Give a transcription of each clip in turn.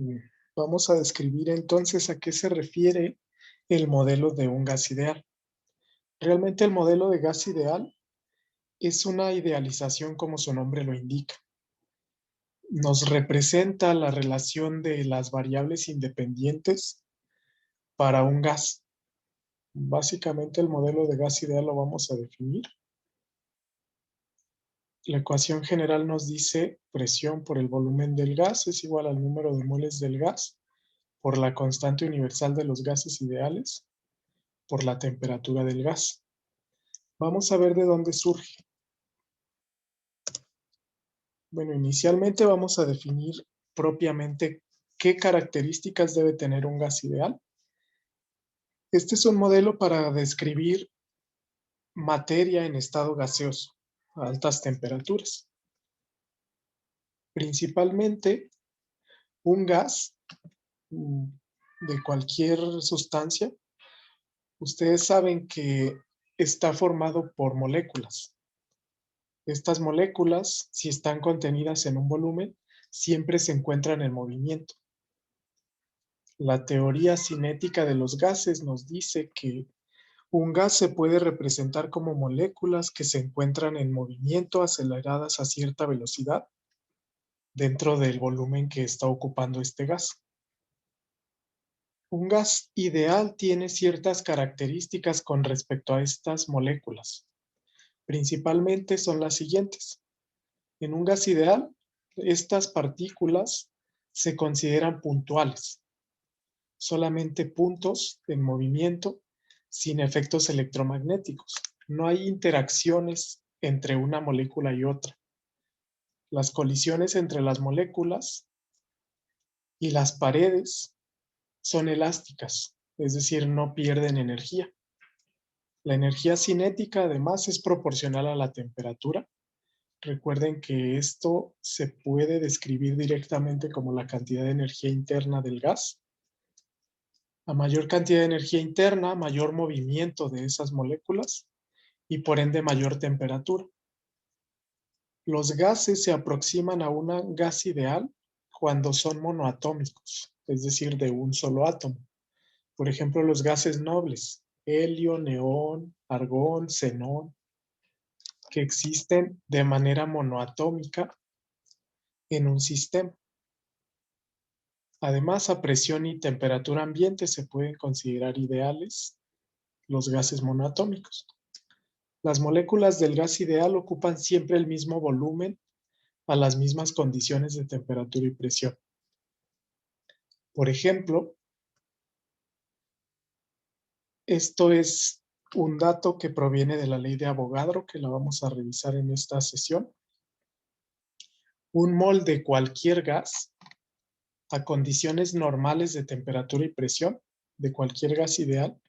Bien. Vamos a describir entonces a qué se refiere el modelo de un gas ideal. Realmente el modelo de gas ideal es una idealización como su nombre lo indica. Nos representa la relación de las variables independientes para un gas. Básicamente el modelo de gas ideal lo vamos a definir. La ecuación general nos dice presión por el volumen del gas es igual al número de moles del gas por la constante universal de los gases ideales por la temperatura del gas. Vamos a ver de dónde surge. Bueno, inicialmente vamos a definir propiamente qué características debe tener un gas ideal. Este es un modelo para describir materia en estado gaseoso a altas temperaturas. Principalmente un gas de cualquier sustancia, ustedes saben que está formado por moléculas. Estas moléculas, si están contenidas en un volumen, siempre se encuentran en movimiento. La teoría cinética de los gases nos dice que un gas se puede representar como moléculas que se encuentran en movimiento aceleradas a cierta velocidad dentro del volumen que está ocupando este gas. Un gas ideal tiene ciertas características con respecto a estas moléculas. Principalmente son las siguientes. En un gas ideal, estas partículas se consideran puntuales, solamente puntos en movimiento sin efectos electromagnéticos. No hay interacciones entre una molécula y otra. Las colisiones entre las moléculas y las paredes son elásticas, es decir, no pierden energía. La energía cinética además es proporcional a la temperatura. Recuerden que esto se puede describir directamente como la cantidad de energía interna del gas. A mayor cantidad de energía interna, mayor movimiento de esas moléculas y por ende mayor temperatura. Los gases se aproximan a un gas ideal cuando son monoatómicos, es decir, de un solo átomo. Por ejemplo, los gases nobles, helio, neón, argón, xenón, que existen de manera monoatómica en un sistema. Además, a presión y temperatura ambiente se pueden considerar ideales los gases monoatómicos. Las moléculas del gas ideal ocupan siempre el mismo volumen a las mismas condiciones de temperatura y presión. Por ejemplo, esto es un dato que proviene de la ley de Avogadro, que la vamos a revisar en esta sesión. Un mol de cualquier gas a condiciones normales de temperatura y presión de cualquier gas ideal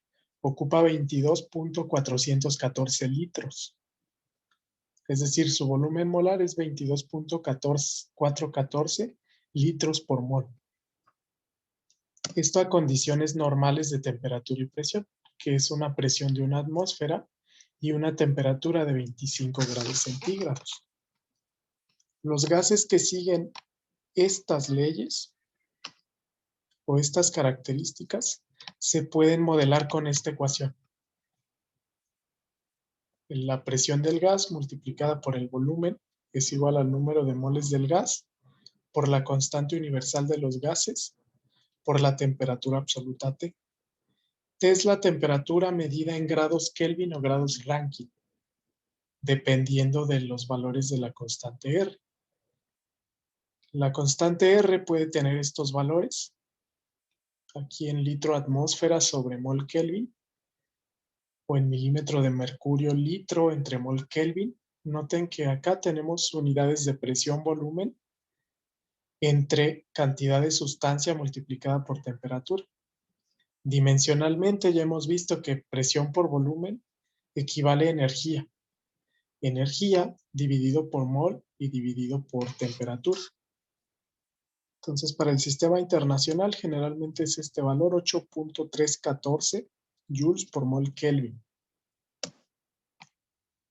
ocupa 22.414 litros. Es decir, su volumen molar es 22.414 litros por mol. Esto a condiciones normales de temperatura y presión, que es una presión de una atmósfera y una temperatura de 25 grados centígrados. Los gases que siguen estas leyes o estas características se pueden modelar con esta ecuación. La presión del gas multiplicada por el volumen es igual al número de moles del gas por la constante universal de los gases por la temperatura absoluta T. T es la temperatura medida en grados Kelvin o grados Rankine, dependiendo de los valores de la constante R. La constante R puede tener estos valores, aquí en litro atmósfera sobre mol Kelvin, o en milímetro de mercurio litro entre mol Kelvin. Noten que acá tenemos unidades de presión-volumen entre cantidad de sustancia multiplicada por temperatura. Dimensionalmente ya hemos visto que presión por volumen equivale a energía. Energía dividido por mol y dividido por temperatura. Entonces, para el sistema internacional generalmente es este valor 8.314 joules por mol Kelvin.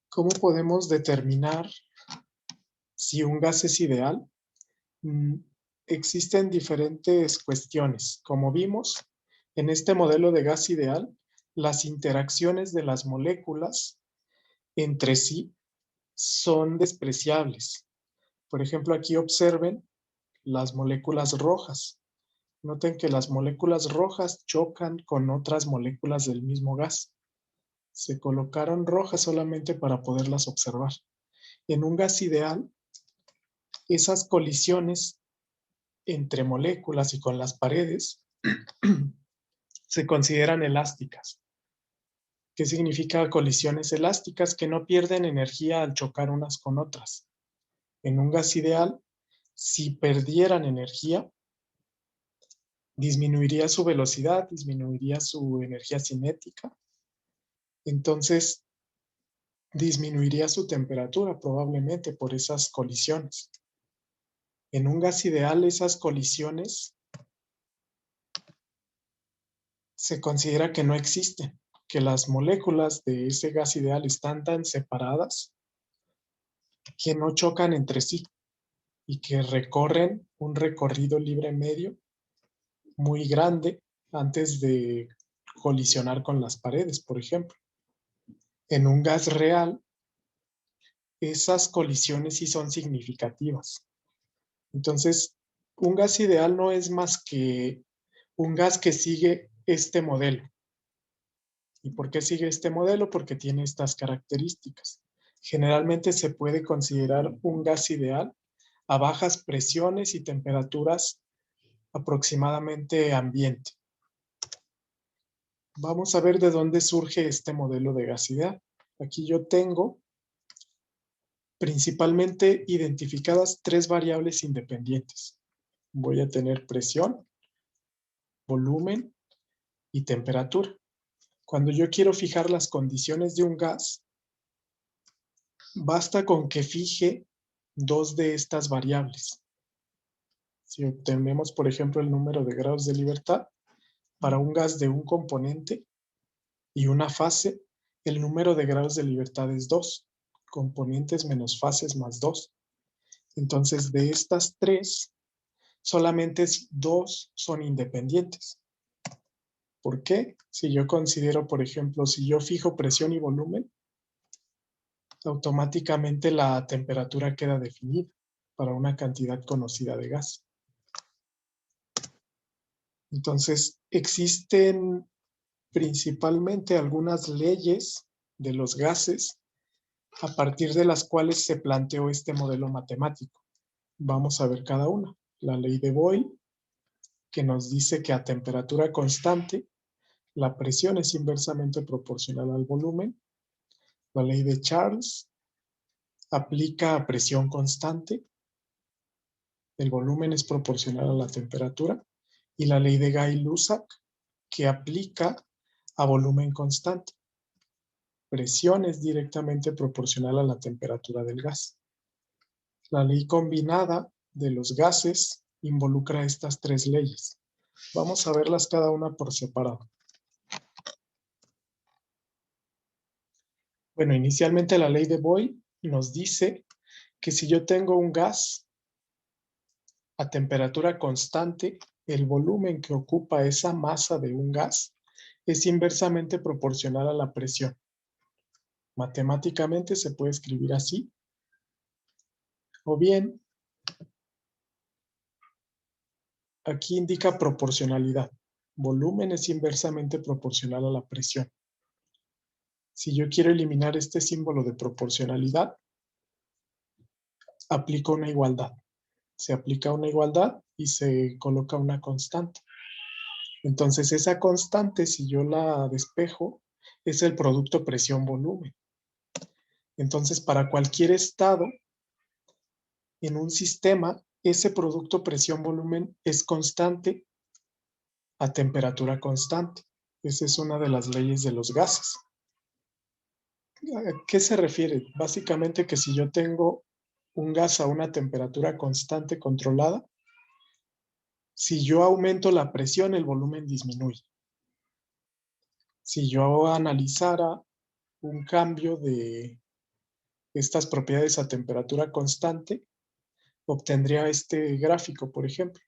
¿Cómo podemos determinar si un gas es ideal? existen diferentes cuestiones. Como vimos, en este modelo de gas ideal, las interacciones de las moléculas entre sí son despreciables. Por ejemplo, aquí observen las moléculas rojas. Noten que las moléculas rojas chocan con otras moléculas del mismo gas. Se colocaron rojas solamente para poderlas observar. En un gas ideal, esas colisiones entre moléculas y con las paredes se consideran elásticas. ¿Qué significa colisiones elásticas? Que no pierden energía al chocar unas con otras. En un gas ideal, si perdieran energía, disminuiría su velocidad, disminuiría su energía cinética, entonces disminuiría su temperatura probablemente por esas colisiones. En un gas ideal, esas colisiones se considera que no existen, que las moléculas de ese gas ideal están tan separadas que no chocan entre sí y que recorren un recorrido libre medio muy grande antes de colisionar con las paredes, por ejemplo. En un gas real, esas colisiones sí son significativas. Entonces, un gas ideal no es más que un gas que sigue este modelo. ¿Y por qué sigue este modelo? Porque tiene estas características. Generalmente se puede considerar un gas ideal a bajas presiones y temperaturas aproximadamente ambiente. Vamos a ver de dónde surge este modelo de gas ideal. Aquí yo tengo principalmente identificadas tres variables independientes. Voy a tener presión, volumen y temperatura. Cuando yo quiero fijar las condiciones de un gas, basta con que fije dos de estas variables. Si obtenemos, por ejemplo, el número de grados de libertad, para un gas de un componente y una fase, el número de grados de libertad es 2. Componentes menos fases más 2. Entonces, de estas tres, solamente 2 son independientes. ¿Por qué? Si yo considero, por ejemplo, si yo fijo presión y volumen, automáticamente la temperatura queda definida para una cantidad conocida de gas. Entonces, existen principalmente algunas leyes de los gases a partir de las cuales se planteó este modelo matemático. Vamos a ver cada una. La ley de Boyle, que nos dice que a temperatura constante, la presión es inversamente proporcional al volumen. La ley de Charles aplica a presión constante, el volumen es proporcional a la temperatura. Y la ley de Gay-Lussac, que aplica a volumen constante. Presión es directamente proporcional a la temperatura del gas. La ley combinada de los gases involucra estas tres leyes. Vamos a verlas cada una por separado. Bueno, inicialmente la ley de Boyle nos dice que si yo tengo un gas a temperatura constante, el volumen que ocupa esa masa de un gas es inversamente proporcional a la presión. Matemáticamente se puede escribir así. O bien, aquí indica proporcionalidad. Volumen es inversamente proporcional a la presión. Si yo quiero eliminar este símbolo de proporcionalidad, aplico una igualdad. Se aplica una igualdad y se coloca una constante. Entonces, esa constante, si yo la despejo, es el producto presión-volumen. Entonces, para cualquier estado en un sistema, ese producto presión-volumen es constante a temperatura constante. Esa es una de las leyes de los gases. ¿A qué se refiere? Básicamente que si yo tengo un gas a una temperatura constante controlada, si yo aumento la presión, el volumen disminuye. Si yo analizara un cambio de estas propiedades a temperatura constante, obtendría este gráfico, por ejemplo.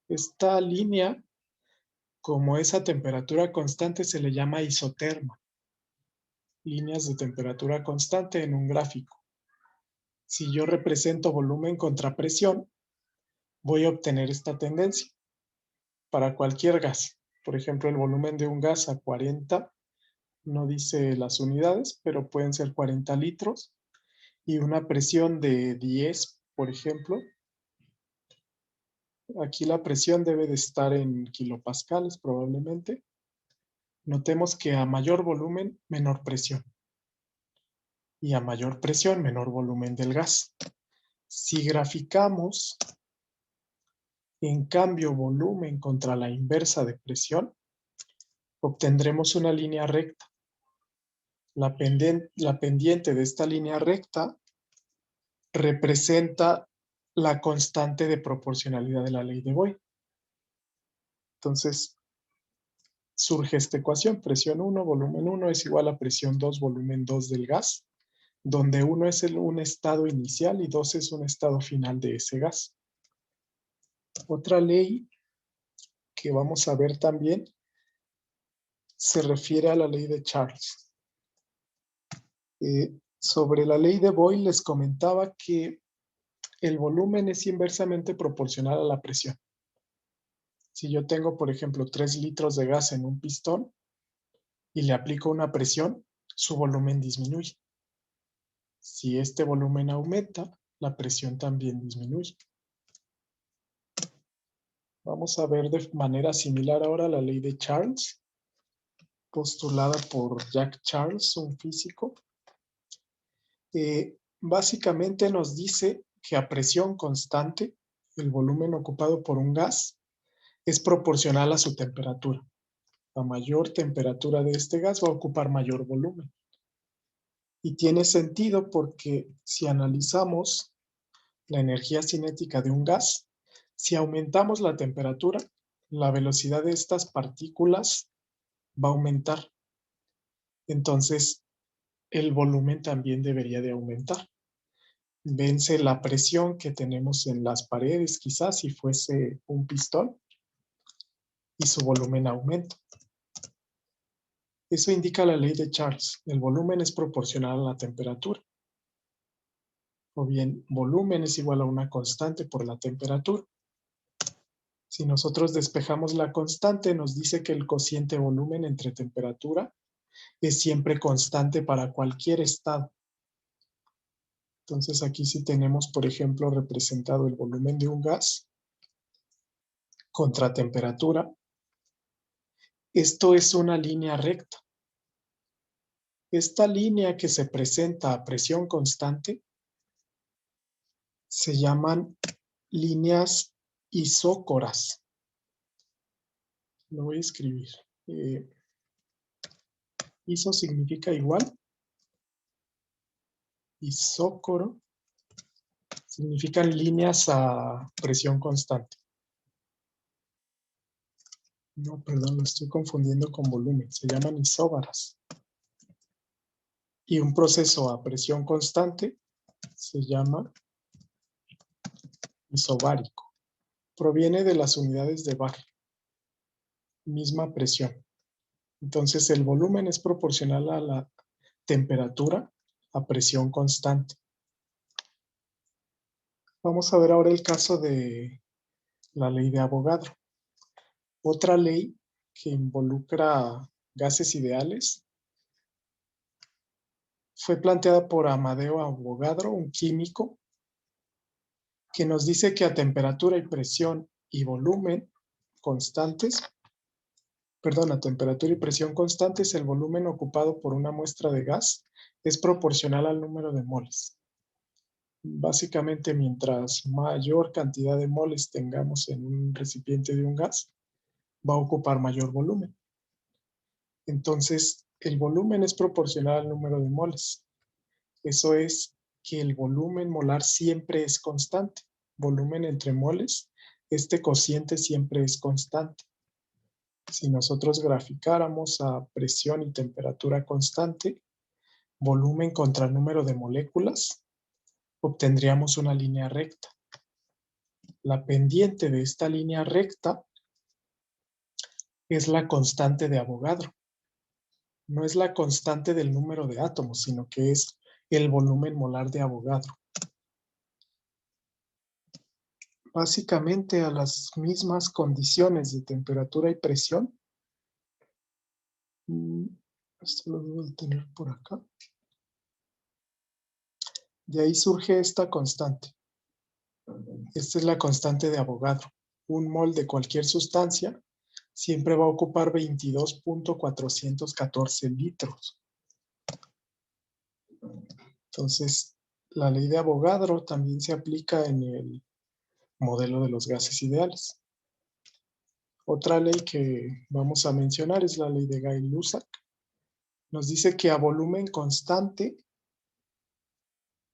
Esta línea, como es a temperatura constante, se le llama isoterma. Líneas de temperatura constante en un gráfico. Si yo represento volumen contra presión, voy a obtener esta tendencia para cualquier gas. Por ejemplo, el volumen de un gas a 40, no dice las unidades, pero pueden ser 40 litros, y una presión de 10, por ejemplo. Aquí la presión debe de estar en kilopascales probablemente. Notemos que a mayor volumen, menor presión. Y a mayor presión, menor volumen del gas. Si graficamos, en cambio, volumen contra la inversa de presión, obtendremos una línea recta. La pendiente de esta línea recta representa la constante de proporcionalidad de la ley de Boyle. Entonces, surge esta ecuación, presión 1, volumen 1 es igual a presión 2, volumen 2 del gas, donde 1 es un estado inicial y 2 es un estado final de ese gas. Otra ley que vamos a ver también se refiere a la ley de Charles. Sobre la ley de Boyle les comentaba que el volumen es inversamente proporcional a la presión. Si yo tengo, por ejemplo, 3 litros de gas en un pistón y le aplico una presión, su volumen disminuye. Si este volumen aumenta, la presión también disminuye. Vamos a ver de manera similar ahora la ley de Charles, postulada por Jacques Charles, un físico. Básicamente nos dice que a presión constante, el volumen ocupado por un gas es proporcional a su temperatura. A mayor temperatura de este gas va a ocupar mayor volumen. Y tiene sentido porque si analizamos la energía cinética de un gas, si aumentamos la temperatura, la velocidad de estas partículas va a aumentar. Entonces, el volumen también debería de aumentar. Vence la presión que tenemos en las paredes, quizás si fuese un pistón, y su volumen aumenta. Eso indica la ley de Charles. El volumen es proporcional a la temperatura. O bien, volumen es igual a una constante por la temperatura. Si nosotros despejamos la constante, nos dice que el cociente volumen entre temperatura es siempre constante para cualquier estado. Entonces aquí sí tenemos, por ejemplo, representado el volumen de un gas contra temperatura. Esto es una línea recta. Esta línea que se presenta a presión constante se llaman líneas isócoras. Lo voy a escribir. Iso significa igual. Isócoro significan líneas a presión constante. No, perdón, lo estoy confundiendo con volumen. Se llaman isóbaras. Y un proceso a presión constante se llama isobárico. Proviene de las unidades de bar. Misma presión. Entonces el volumen es proporcional a la temperatura a presión constante. Vamos a ver ahora el caso de la ley de Avogadro. Otra ley que involucra gases ideales fue planteada por Amadeo Avogadro, un químico, que nos dice que a temperatura y presión y volumen constantes, a temperatura y presión constantes, el volumen ocupado por una muestra de gas es proporcional al número de moles. Básicamente, mientras mayor cantidad de moles tengamos en un recipiente de un gas, va a ocupar mayor volumen. Entonces, el volumen es proporcional al número de moles. Eso es que el volumen molar siempre es constante. Volumen entre moles, este cociente siempre es constante. Si nosotros graficáramos a presión y temperatura constante, volumen contra número de moléculas, obtendríamos una línea recta. La pendiente de esta línea recta es la constante de Avogadro. No es la constante del número de átomos, sino que es el volumen molar de Avogadro. Básicamente a las mismas condiciones de temperatura y presión. Esto lo debo de tener por acá. De ahí surge esta constante. Esta es la constante de Avogadro. Un mol de cualquier sustancia siempre va a ocupar 22.414 litros. Entonces, la ley de Avogadro también se aplica en el modelo de los gases ideales. Otra ley que vamos a mencionar es la ley de Gay-Lussac. Nos dice que a volumen constante,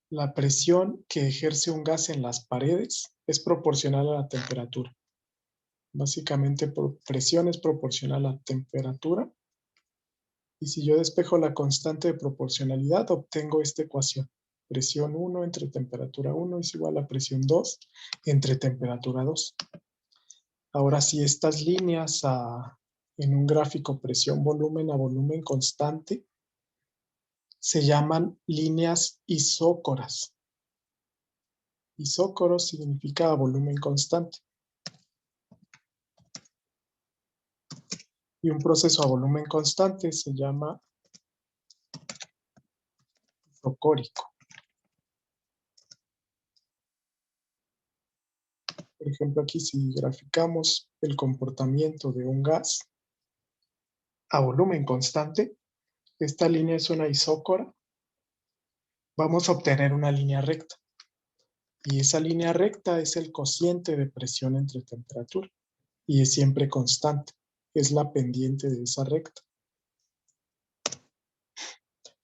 la presión que ejerce un gas en las paredes es proporcional a la temperatura. Básicamente, presión es proporcional a temperatura. Y si yo despejo la constante de proporcionalidad, obtengo esta ecuación. Presión 1 entre temperatura 1 es igual a presión 2 entre temperatura 2. Ahora, si estas líneas en un gráfico presión-volumen a volumen constante se llaman líneas isócoras. Isócoro significa volumen constante. Y un proceso a volumen constante se llama isocórico. Por ejemplo, aquí si graficamos el comportamiento de un gas a volumen constante, esta línea es una isócora, vamos a obtener una línea recta. Y esa línea recta es el cociente de presión entre temperatura. Y es siempre constante. Es la pendiente de esa recta.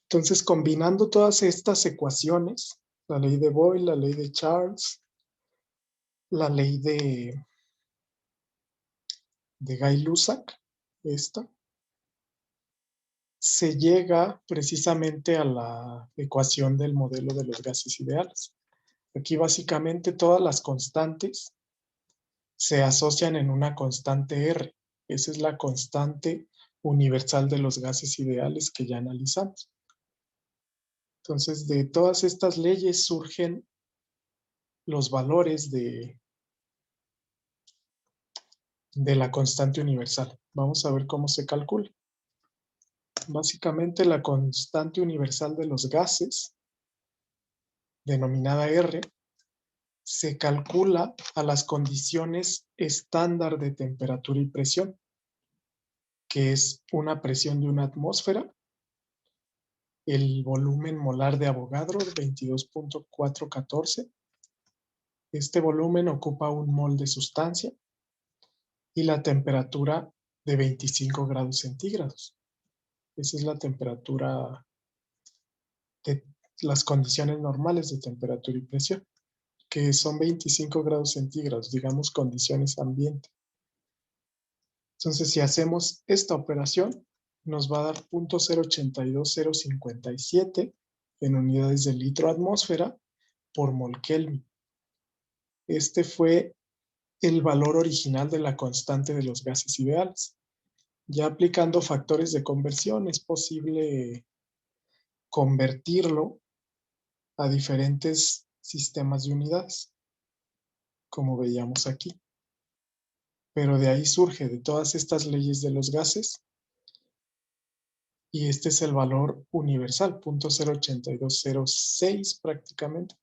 Entonces, combinando todas estas ecuaciones, la ley de Boyle, la ley de Charles, la ley de Gay-Lussac, esta, se llega precisamente a la ecuación del modelo de los gases ideales. Aquí básicamente todas las constantes se asocian en una constante R. Esa es la constante universal de los gases ideales que ya analizamos. Entonces, de todas estas leyes surgen los valores de la constante universal. Vamos a ver cómo se calcula. Básicamente, la constante universal de los gases, denominada R, se calcula a las condiciones estándar de temperatura y presión, que es una presión de una atmósfera, el volumen molar de Avogadro, 22.414. Este volumen ocupa un mol de sustancia y la temperatura de 25 grados centígrados. Esa es la temperatura de las condiciones normales de temperatura y presión, que son 25 grados centígrados, digamos condiciones ambiente. Entonces, si hacemos esta operación, nos va a dar 0.082057 en unidades de litro atmósfera por mol Kelvin. Este fue el valor original de la constante de los gases ideales. Ya aplicando factores de conversión es posible convertirlo a diferentes sistemas de unidades, como veíamos aquí. Pero de ahí surge de todas estas leyes de los gases, y este es el valor universal, 0.08206 prácticamente,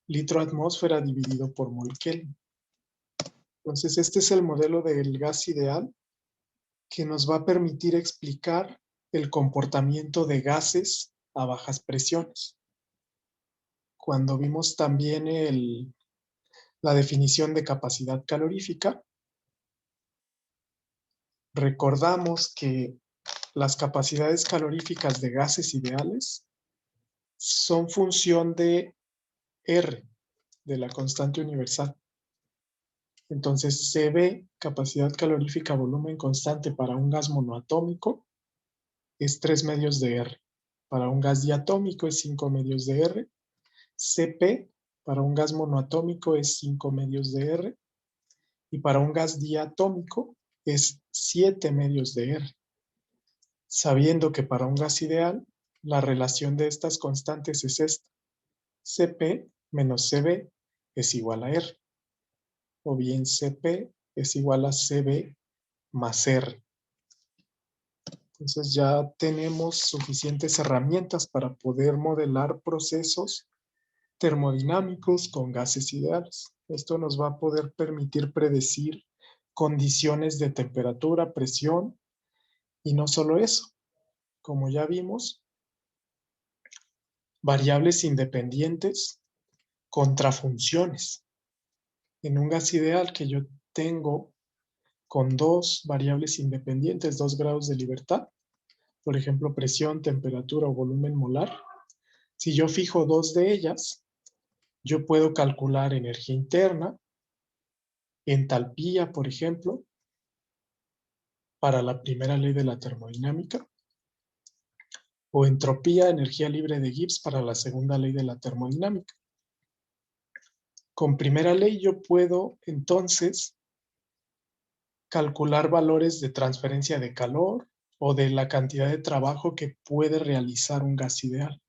litro atmósfera dividido por mol Kelvin. Entonces este es el modelo del gas ideal que nos va a permitir explicar el comportamiento de gases a bajas presiones. Cuando vimos también la definición de capacidad calorífica, recordamos que las capacidades caloríficas de gases ideales son función de R, de la constante universal. Entonces, CB, capacidad calorífica volumen constante para un gas monoatómico, es 3 medios de R. Para un gas diatómico es 5 medios de R. CP, para un gas monoatómico es 5 medios de R. Y para un gas diatómico es 7 medios de R. Sabiendo que para un gas ideal, la relación de estas constantes es esta. Cp menos Cv es igual a R. O bien Cp es igual a Cv más R. Entonces ya tenemos suficientes herramientas para poder modelar procesos termodinámicos con gases ideales. Esto nos va a poder permitir predecir condiciones de temperatura, presión y no solo eso. Como ya vimos, variables independientes contra funciones. En un gas ideal que yo tengo con dos variables independientes, 2 grados de libertad, por ejemplo, presión, temperatura o volumen molar, si yo fijo dos de ellas, yo puedo calcular energía interna, entalpía, por ejemplo, para la primera ley de la termodinámica, o entropía, energía libre de Gibbs, para la segunda ley de la termodinámica. Con primera ley yo puedo entonces calcular valores de transferencia de calor o de la cantidad de trabajo que puede realizar un gas ideal.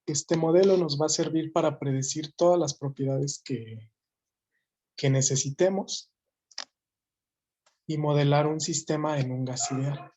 Este modelo nos va a servir para predecir todas las propiedades que necesitemos y modelar un sistema en un gas ideal.